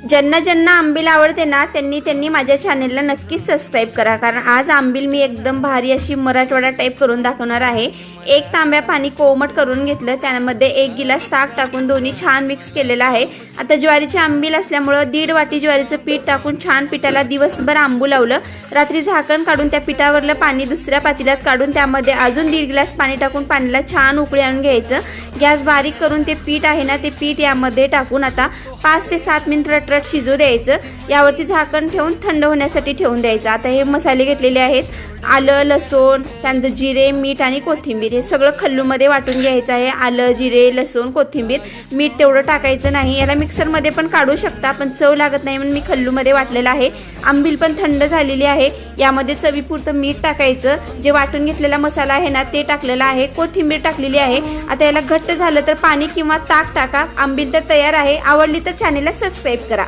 ज्यांना ज्यांना आंबील आवडते ना त्यांनी माझ्या चॅनेलला नक्कीच सबस्क्राईब करा, कारण आज आंबील मी एकदम भारी अशी मराठवाडा टाईप करून दाखवणार आहे। एक तांब्या पाणी कोमट करून घेतलं, त्यामध्ये 1 गिलास ताक टाकून दोन्ही छान मिक्स केलेलं आहे। आता ज्वारीची आंबील असल्यामुळे 1.5 वाटी ज्वारीचं पीठ टाकून छान पिठाला दिवसभर आंबू लावलं। रात्री झाकण काढून त्या पिठावरलं पाणी दुसऱ्या पातेल्यात काढून त्यामध्ये अजून 1.5 गिलास पाणी टाकून पाण्याला छान उकळी आणून घ्यायचं। गॅस बारीक करून ते पीठ आहे ना ते पीठ यामध्ये टाकून आता 5 ते 7 मिनिट रटरट शिजू द्यायचं। यावरती झाकण ठेवून थंड होण्यासाठी ठेवून द्यायचं। आता हे मसाले घेतलेले आहेत, आलं, लसूण, त्यानंतर जिरे, मीठ आणि कोथिंबीर हे सगळं खल्लूमध्ये वाटून घ्यायचं आहे। आलं, जिरे, लसूण, कोथिंबीर, मीठ तेवढं टाकायचं नाही। याला मिक्सरमध्ये पण काढू शकता, पण चव लागत नाही म्हणून मी खल्लूमध्ये वाटलेलं आहे। आंबील पण थंड झालेली आहे, यामध्ये चवीपुरतं मीठ टाकायचं। जे वाटून घेतलेला मसाला आहे ना ते टाकलेला आहे, कोथिंबीर टाकलेली आहे। आता याला घट्ट झालं तर पाणी किंवा ताक टाका। आंबील तर तयार आहे। आवडली तर चॅनेलला सबस्क्राईब करा।